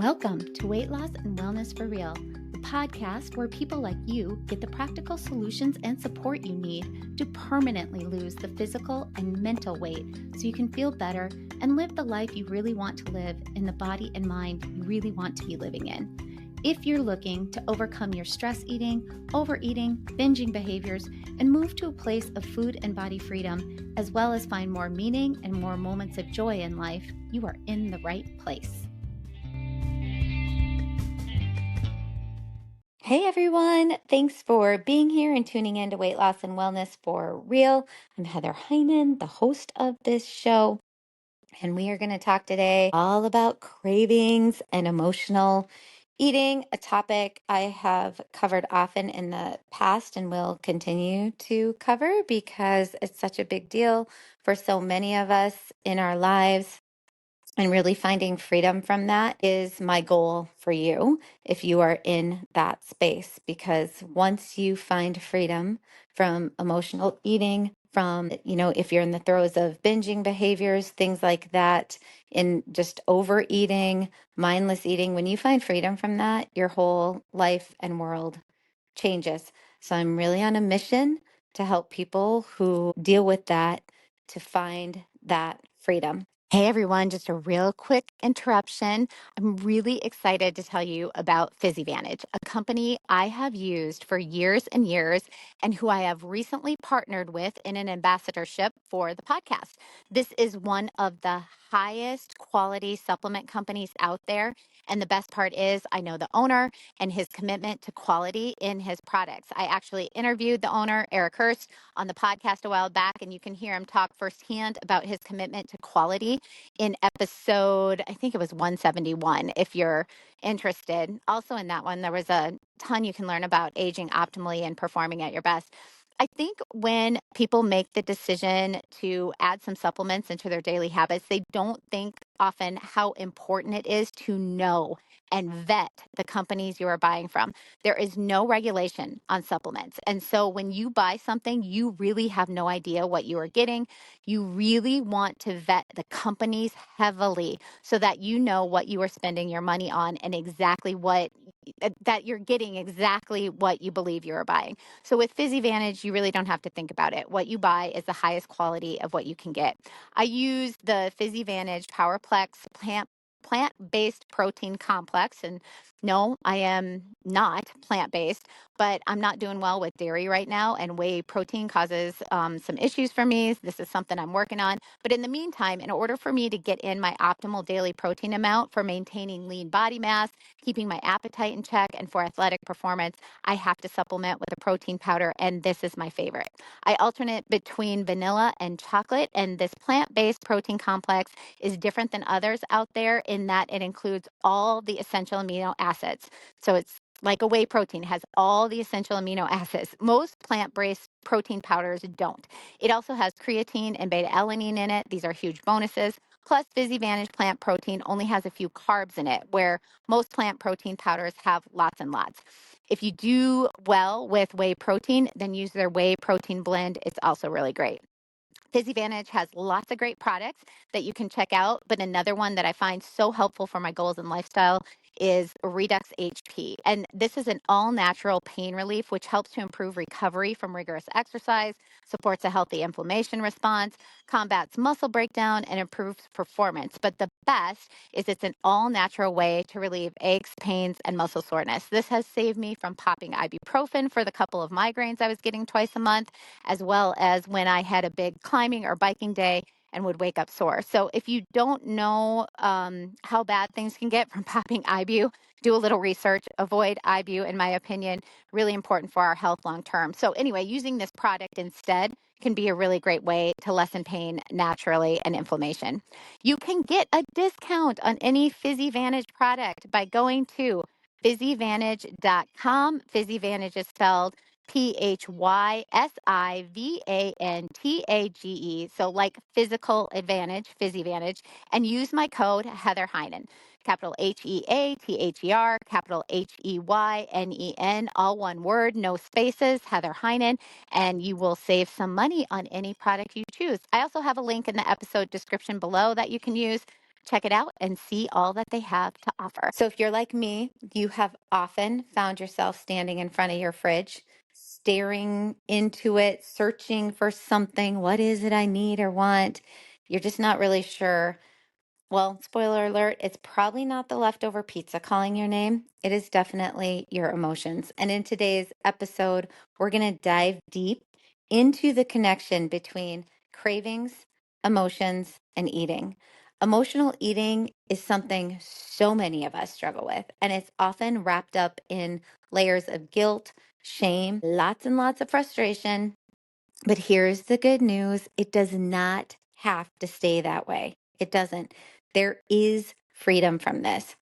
Welcome to Weight Loss and Wellness for Real, the podcast where people like you get the practical solutions and support you need to permanently lose the physical and mental weight so you can feel better and live the life you really want to live in the body and mind you really want to be living in. If you're looking to overcome your stress eating, overeating, binging behaviors, and move to a place of food and body freedom, as well as find more meaning and more moments of joy in life, you are in the right place. Hey everyone, thanks for being here and tuning in to Weight Loss and Wellness for Real. I'm Heather Heynen, the host of this show, and we are going to talk today all about cravings and emotional eating, a topic I have covered often in the past and will continue to cover because it's such a big deal for so many of us in our lives. And really finding freedom from that is my goal for you if you are in that space. Because once you find freedom from emotional eating, from, if you're in the throes of binging behaviors, things like that, in just overeating, mindless eating, when you find freedom from that, your whole life and world changes. So I'm really on a mission to help people who deal with that to find that freedom. Hey everyone, just a real quick interruption. I'm really excited to tell you about PhysiVantage, a company I have used for years and years and who I have recently partnered with in an ambassadorship for the podcast. This is one of the highest quality supplement companies out there. And the best part is I know the owner and his commitment to quality in his products. I actually interviewed the owner, Eric Hurst, on the podcast a while back, and you can hear him talk firsthand about his commitment to quality in episode, I think it was 171, if you're interested. Also in that one, there was a ton you can learn about aging optimally and performing at your best. I think when people make the decision to add some supplements into their daily habits, they don't think often how important it is to know and vet the companies you are buying from. There is no regulation on supplements. And so when you buy something, you really have no idea what you are getting. You really want to vet the companies heavily so that you know what you are spending your money on and exactly that you're getting exactly what you believe you are buying. So with PhysiVantage, you really don't have to think about it. What you buy is the highest quality of what you can get. I use the PhysiVantage PowerPlex plant-based protein complex. And no, I am not plant-based, but I'm not doing well with dairy right now, and whey protein causes some issues for me. This is something I'm working on. But in the meantime, in order for me to get in my optimal daily protein amount for maintaining lean body mass, keeping my appetite in check, and for athletic performance, I have to supplement with a protein powder, and this is my favorite. I alternate between vanilla and chocolate, and this plant-based protein complex is different than others out there in that it includes all the essential amino acids. So it's like a whey protein, it has all the essential amino acids. Most plant-based protein powders don't. It also has creatine and beta-alanine in it. These are huge bonuses. Plus, PhysiVantage plant protein only has a few carbs in it, where most plant protein powders have lots and lots. If you do well with whey protein, then use their whey protein blend. It's also really great. PhysiVantage has lots of great products that you can check out, but another one that I find so helpful for my goals and lifestyle is Redux HP. And this is an all-natural pain relief, which helps to improve recovery from rigorous exercise, supports a healthy inflammation response, combats muscle breakdown, and improves performance. But the best is it's an all-natural way to relieve aches, pains, and muscle soreness. This has saved me from popping ibuprofen for the couple of migraines I was getting twice a month, as well as when I had a big climbing or biking day and would wake up sore. So if you don't know how bad things can get from popping Ibu, do a little research. Avoid Ibu, in my opinion, really important for our health long term. So anyway, using this product instead can be a really great way to lessen pain naturally and inflammation. You can get a discount on any PhysiVantage product by going to physivantage.com. PhysiVantage is spelled PhysiVantage. So like physical advantage, PhysiVantage, and use my code Heather Heynen. Capital HEATHER, capital HEYNEN, all one word, no spaces, Heather Heynen, and you will save some money on any product you choose. I also have a link in the episode description below that you can use. check it out and see all that they have to offer. So if you're like me, you have often found yourself standing in front of your fridge, staring into it, searching for something. What is it I need or want? You're just not really sure. Well, spoiler alert, it's probably not the leftover pizza calling your name. It is definitely your emotions. And in today's episode, we're going to dive deep into the connection between cravings, emotions, and eating. Emotional eating is something so many of us struggle with, and it's often wrapped up in layers of guilt, shame, lots and lots of frustration. But here's the good news, it does not have to stay that way. It doesn't. There is freedom from this.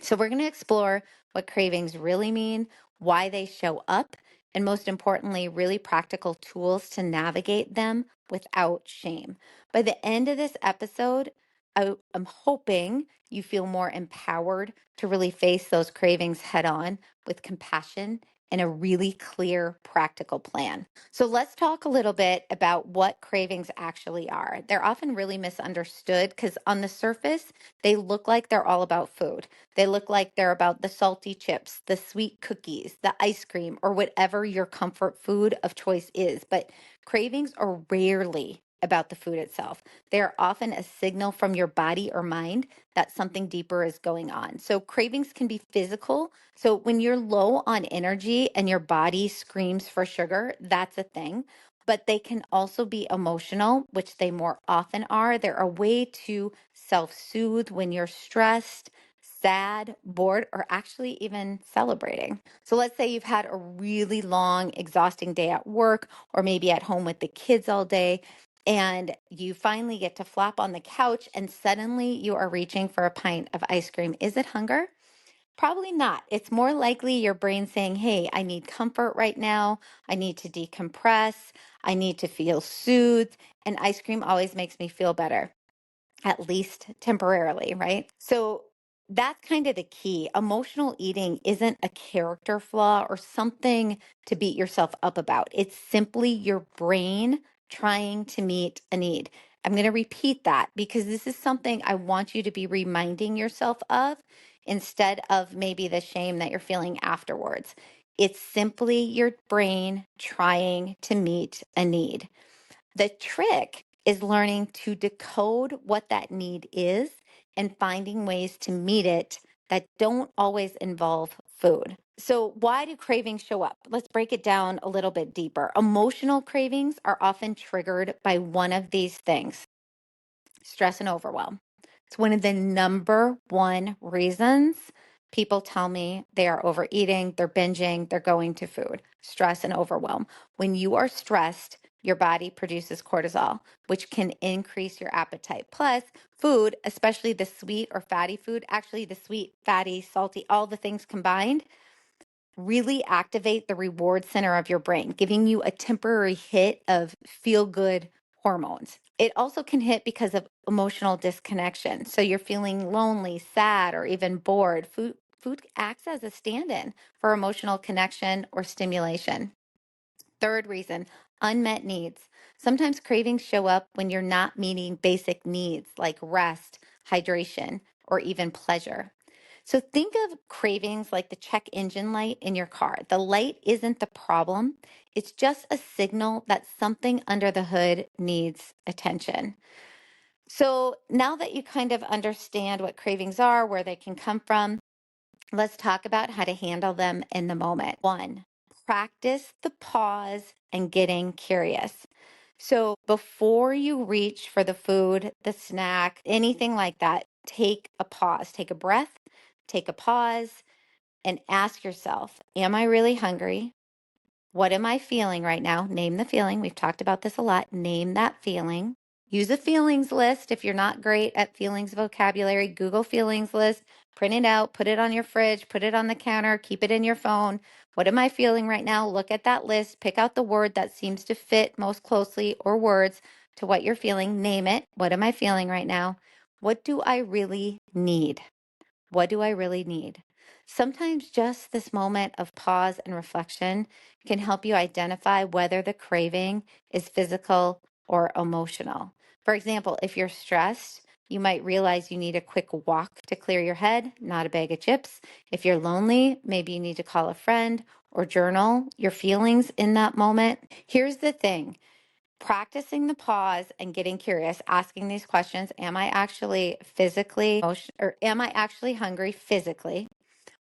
So, we're going to explore what cravings really mean, why they show up, and most importantly, really practical tools to navigate them without shame. By the end of this episode, I'm hoping you feel more empowered to really face those cravings head on with compassion and a really clear, practical plan. So, let's talk a little bit about what cravings actually are. They're often really misunderstood because on the surface, they look like they're all about food. They look like they're about the salty chips, the sweet cookies, the ice cream, or whatever your comfort food of choice is. But cravings are rarely about the food itself. They are often a signal from your body or mind that something deeper is going on. So cravings can be physical. So when you're low on energy and your body screams for sugar, that's a thing. But they can also be emotional, which they more often are. They're a way to self soothe when you're stressed, sad, bored, or actually even celebrating. So let's say you've had a really long, exhausting day at work or maybe at home with the kids all day, and you finally get to flop on the couch and suddenly you are reaching for a pint of ice cream. Is it hunger? Probably not. It's more likely your brain saying, hey, I need comfort right now. I need to decompress. I need to feel soothed. And ice cream always makes me feel better, at least temporarily, right? So that's kind of the key. Emotional eating isn't a character flaw or something to beat yourself up about. It's simply your brain trying to meet a need. I'm going to repeat that because this is something I want you to be reminding yourself of instead of maybe the shame that you're feeling afterwards. It's simply your brain trying to meet a need. The trick is learning to decode what that need is and finding ways to meet it that don't always involve food. So, why do cravings show up? Let's break it down a little bit deeper. Emotional cravings are often triggered by one of these things: stress and overwhelm. It's one of the number one reasons people tell me they are overeating, they're binging, they're going to food. Stress and overwhelm. When you are stressed, your body produces cortisol, which can increase your appetite. Plus, food, especially the sweet or fatty food, actually the sweet, fatty, salty, all the things combined, really activate the reward center of your brain, giving you a temporary hit of feel good hormones. It also can hit because of emotional disconnection. So you're feeling lonely, sad, or even bored. Food acts as a stand in for emotional connection or stimulation. Third reason, unmet needs. Sometimes cravings show up when you're not meeting basic needs like rest, hydration, or even pleasure. So think of cravings like the check engine light in your car. The light isn't the problem, it's just a signal that something under the hood needs attention. So now that you kind of understand what cravings are, where they can come from, let's talk about how to handle them in the moment. One, practice the pause and getting curious. So before you reach for the food, the snack, anything like that, take a pause, take a breath, take a pause, and ask yourself, am I really hungry? What am I feeling right now? Name the feeling. We've talked about this a lot. Name that feeling. Use a feelings list. If you're not great at feelings vocabulary, Google feelings list, print it out, put it on your fridge, put it on the counter, keep it in your phone. What am I feeling right now? Look at that list, pick out the word that seems to fit most closely or words to what you're feeling. Name it. What am I feeling right now? What do I really need? What do I really need? Sometimes just this moment of pause and reflection can help you identify whether the craving is physical or emotional. For example, if you're stressed, You might realize you need a quick walk to clear your head, not a bag of chips. If you're lonely, maybe you need to call a friend or journal your feelings in that moment. Here's the thing. Practicing the pause and getting curious, asking these questions. Am I actually physically or am I actually hungry physically?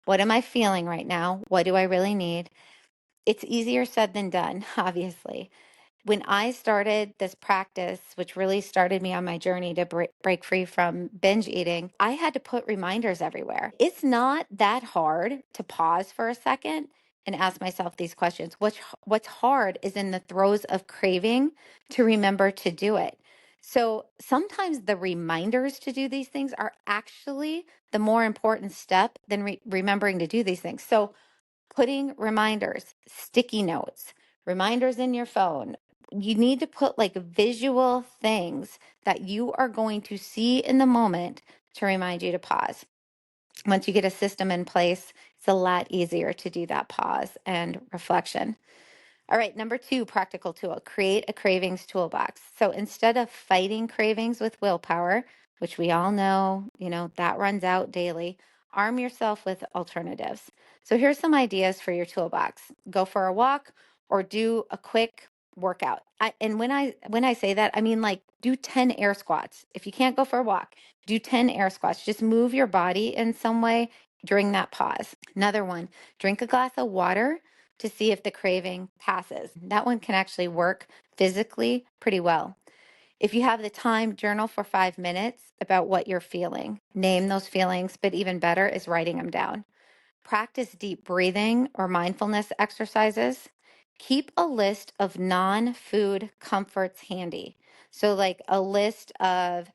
What am I feeling right now? What do I really need? It's easier said than done, obviously. When I started this practice, which really started me on my journey to break free from binge eating, I had to put reminders everywhere. It's not that hard to pause for a second and ask myself these questions. What's hard is in the throes of craving to remember to do it. So sometimes the reminders to do these things are actually the more important step than remembering to do these things. So putting reminders, sticky notes, reminders in your phone. You need to put like visual things that you are going to see in the moment to remind you to pause. Once you get a system in place, it's a lot easier to do that pause and reflection. All right, number 2, practical tool, create a cravings toolbox. So instead of fighting cravings with willpower, which we all know, that runs out daily, arm yourself with alternatives. So here's some ideas for your toolbox. Go for a walk or do a quick workout. And when I say that, I mean like do 10 air squats. If you can't go for a walk, do 10 air squats. Just move your body in some way during that pause. Another one, drink a glass of water to see if the craving passes. That one can actually work physically pretty well. If you have the time, journal for 5 minutes about what you're feeling. Name those feelings, but even better is writing them down. Practice deep breathing or mindfulness exercises. Keep a list of non-food comforts handy. So, like a list of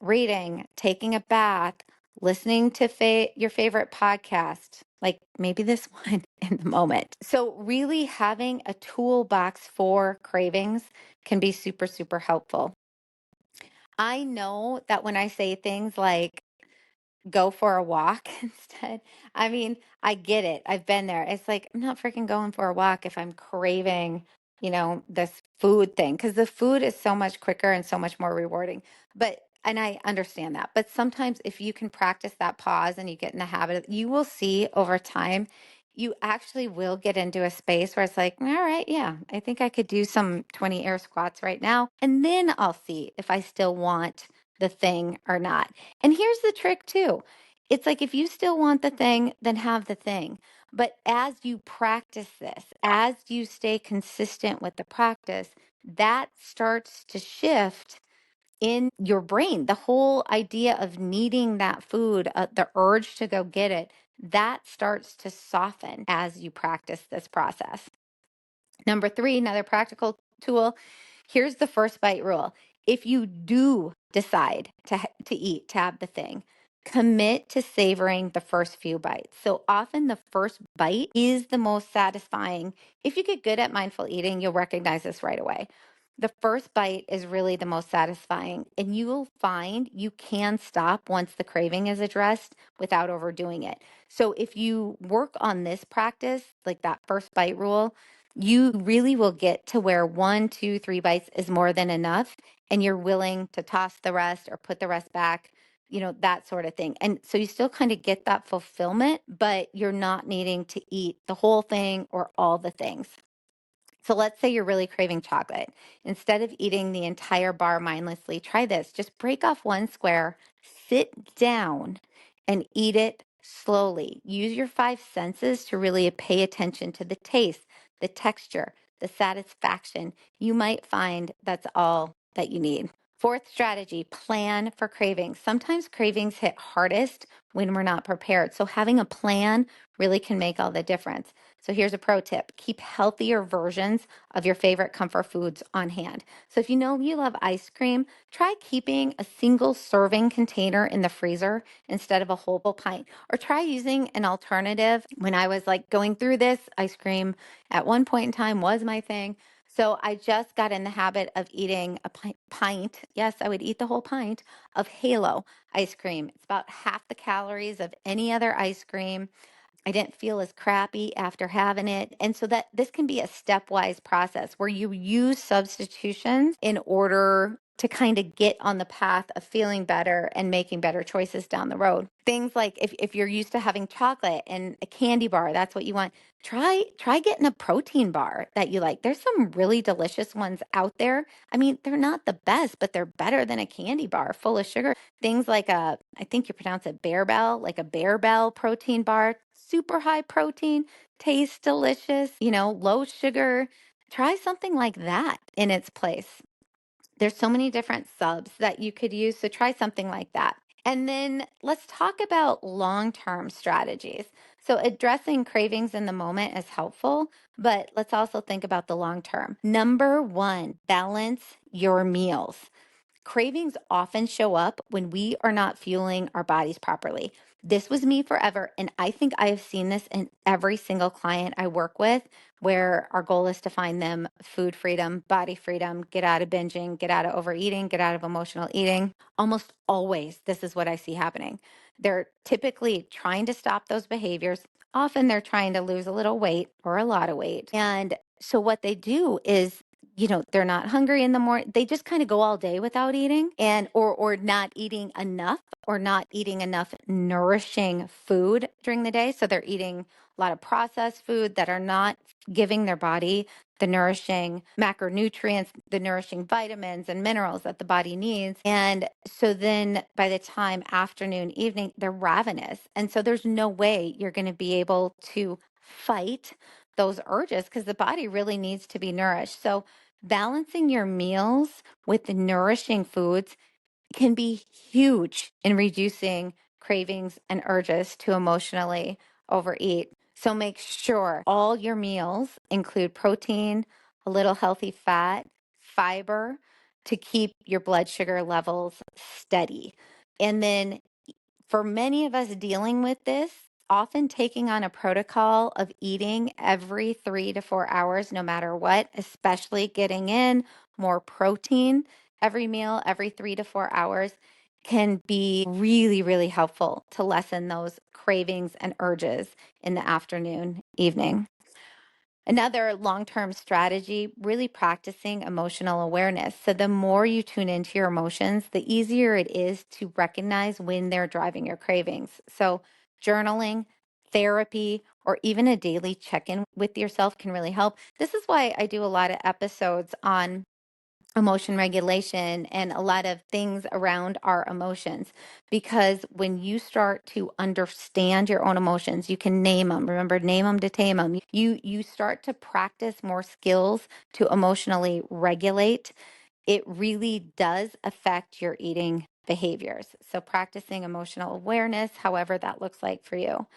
reading, taking a bath, listening to your favorite podcast, like maybe this one in the moment. So, really having a toolbox for cravings can be super, super helpful. I know that when I say things like, go for a walk instead. I mean, I get it. I've been there. It's like, I'm not freaking going for a walk if I'm craving, this food thing, because the food is so much quicker and so much more rewarding. And I understand that. But sometimes if you can practice that pause and you get in the habit of, you will see over time, you actually will get into a space where it's like, all right, yeah, I think I could do some 20 air squats right now. And then I'll see if I still want the thing or not. And here's the trick too. It's like if you still want the thing, then have the thing. But as you practice this, as you stay consistent with the practice, that starts to shift in your brain. The whole idea of needing that food, the urge to go get it, that starts to soften as you practice this process. Number 3, another practical tool. Here's the first bite rule. If you do decide to eat, to have the thing, commit to savoring the first few bites. So often the first bite is the most satisfying. If you get good at mindful eating, you'll recognize this right away. The first bite is really the most satisfying, and you will find you can stop once the craving is addressed without overdoing it. So if you work on this practice, like that first bite rule, you really will get to where 1, 2, 3 bites is more than enough, and you're willing to toss the rest or put the rest back, that sort of thing. And so you still kind of get that fulfillment, but you're not needing to eat the whole thing or all the things. So let's say you're really craving chocolate. Instead of eating the entire bar mindlessly, try this. Just break off one square, sit down, and eat it slowly. Use your 5 senses to really pay attention to the taste, the texture, the satisfaction. You might find that's all that you need. Fourth strategy, plan for cravings. Sometimes cravings hit hardest when we're not prepared. So having a plan really can make all the difference. So here's a pro tip. Keep healthier versions of your favorite comfort foods on hand. So if you know you love ice cream, try keeping a single serving container in the freezer instead of a whole pint. Or try using an alternative. When I was like going through this, ice cream at one point in time was my thing. So I just got in the habit of eating a pint. Yes, I would eat the whole pint of Halo ice cream. It's about half the calories of any other ice cream. I didn't feel as crappy after having it. And so that this can be a stepwise process where you use substitutions in order to kind of get on the path of feeling better and making better choices down the road. Things like if you're used to having chocolate and a candy bar, that's what you want. Try getting a protein bar that you like. There's some really delicious ones out there. I mean, they're not the best, but they're better than a candy bar full of sugar. Things like I think you pronounce it Bearbell, like a Bearbell protein bar, super high protein, tastes delicious, low sugar. Try something like that in its place. There's so many different subs that you could use, so try something like that. And then let's talk about long-term strategies. So addressing cravings in the moment is helpful, but let's also think about the long term. Number 1, balance your meals. Cravings often show up when we are not fueling our bodies properly. This was me forever. And I think I have seen this in every single client I work with, where our goal is to find them food freedom, body freedom, get out of binging, get out of overeating, get out of emotional eating. Almost always, this is what I see happening. They're typically trying to stop those behaviors. Often they're trying to lose a little weight or a lot of weight. And so what they do is they're not hungry in the morning. They just kind of go all day without eating or not eating enough or not eating enough nourishing food during the day. So they're eating a lot of processed food that are not giving their body the nourishing macronutrients, the nourishing vitamins and minerals that the body needs. And so then by the time afternoon, evening, they're ravenous. And so there's no way you're going to be able to fight those urges because the body really needs to be nourished. So balancing your meals with the nourishing foods can be huge in reducing cravings and urges to emotionally overeat. So make sure all your meals include protein, a little healthy fat, fiber to keep your blood sugar levels steady. And then for many of us dealing with this, often taking on a protocol of eating every 3 to 4 hours, no matter what, especially getting in more protein every meal, every 3 to 4 hours, can be really, really helpful to lessen those cravings and urges in the afternoon, evening. Another long term strategy, really practicing emotional awareness. So, the more you tune into your emotions, the easier it is to recognize when they're driving your cravings. So, journaling, therapy, or even a daily check in with yourself can really help. This is why I do a lot of episodes on emotion regulation and a lot of things around our emotions, because when you start to understand your own emotions, you can name them. Remember, name them to tame them. You start to practice more skills to emotionally regulate. It really does affect your eating behaviors. So practicing emotional awareness, however that looks like for you.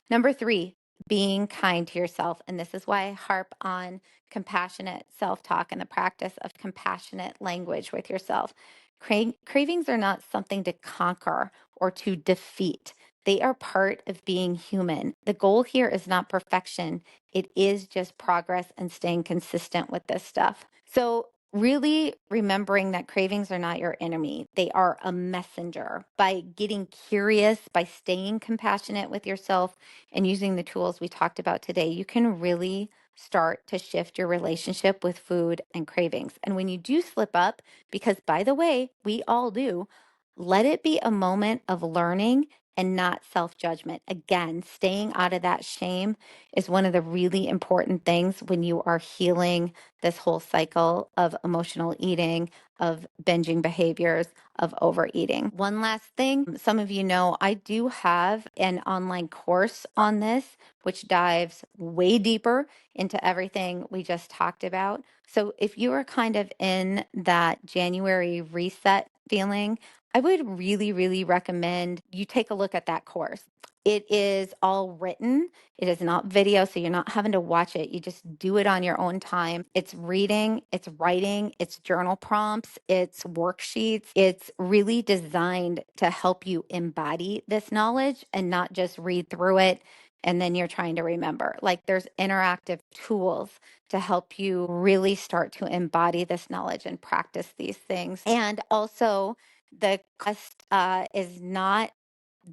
Number 3, being kind to yourself. And this is why I harp on compassionate self talk and the practice of compassionate language with yourself. Cravings are not something to conquer or to defeat. They are part of being human. The goal here is not perfection, it is just progress and staying consistent with this stuff. So, really remembering that cravings are not your enemy. They are a messenger. By getting curious, by staying compassionate with yourself, and using the tools we talked about today, you can really start to shift your relationship with food and cravings. And when you do slip up, because by the way, we all do, let it be a moment of learning and not self judgment. Again, staying out of that shame is one of the really important things when you are healing this whole cycle of emotional eating, of binging behaviors, of overeating. One last thing, some of you know I do have an online course on this, which dives way deeper into everything we just talked about. So if you are kind of in that January reset feeling, I would really, really recommend you take a look at that course. It is all written. It is not video, so you're not having to watch it. You just do it on your own time. It's reading, it's writing, it's journal prompts, it's worksheets. It's really designed to help you embody this knowledge and not just read through it and then you're trying to remember. Like there's interactive tools to help you really start to embody this knowledge and practice these things. And also, the cost is not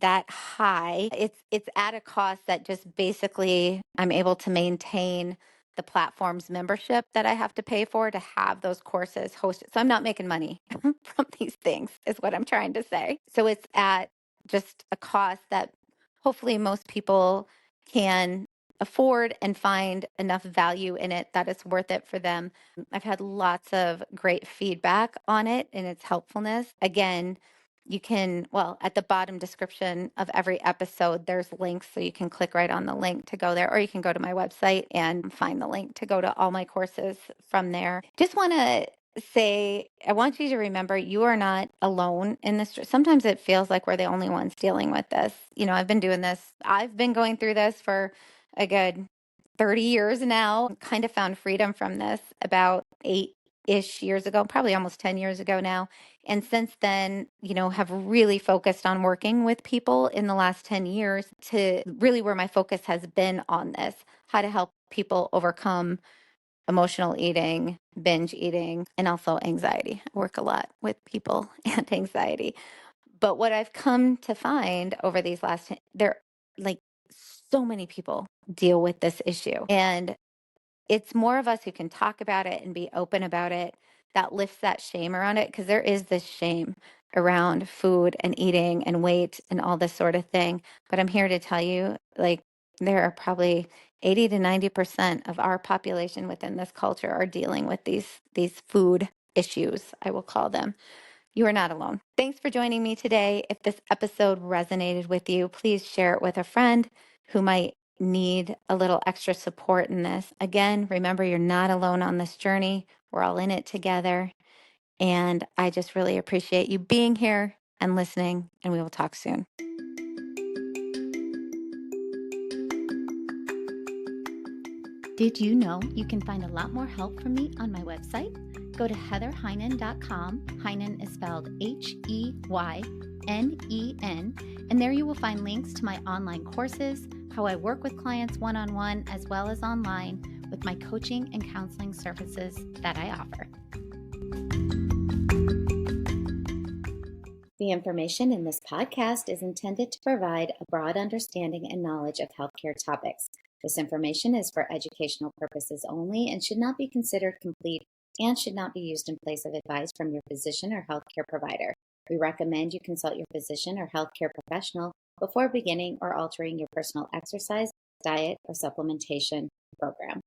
that high. It's at a cost that just basically I'm able to maintain the platform's membership that I have to pay for to have those courses hosted. So I'm not making money from these things, is what I'm trying to say. So it's at just a cost that hopefully most people can afford and find enough value in it that it's worth it for them. I've had lots of great feedback on it and its helpfulness. Again, you can, well, at the bottom description of every episode, there's links. So you can click right on the link to go there, or you can go to my website and find the link to go to all my courses from there. Just want to say, I want you to remember you are not alone in this. Sometimes it feels like we're the only ones dealing with this. I've been doing this, I've been going through this for a good 30 years now. Kind of found freedom from this about 8-ish years ago, probably almost 10 years ago now. And since then, have really focused on working with people in the last 10 years to really where my focus has been on this, how to help people overcome emotional eating, binge eating, and also anxiety. I work a lot with people and anxiety. But what I've come to find over these last, there, like so many people deal with this issue. And it's more of us who can talk about it and be open about it that lifts that shame around it, because there is this shame around food and eating and weight and all this sort of thing. But I'm here to tell you, there are probably 80 to 90% of our population within this culture are dealing with these food issues, I will call them. You are not alone. Thanks for joining me today. If this episode resonated with you, please share it with a friend who might need a little extra support in this. Again, remember, you're not alone on this journey. We're all in it together. And I just really appreciate you being here and listening, and we will talk soon. Did you know you can find a lot more help from me on my website? Go to heatherheynen.com. Heynen is spelled Heynen, and there you will find links to my online courses, how I work with clients one-on-one, as well as online with my coaching and counseling services that I offer. The information in this podcast is intended to provide a broad understanding and knowledge of healthcare topics. This information is for educational purposes only and should not be considered complete and should not be used in place of advice from your physician or healthcare provider. We recommend you consult your physician or healthcare professional before beginning or altering your personal exercise, diet, or supplementation program.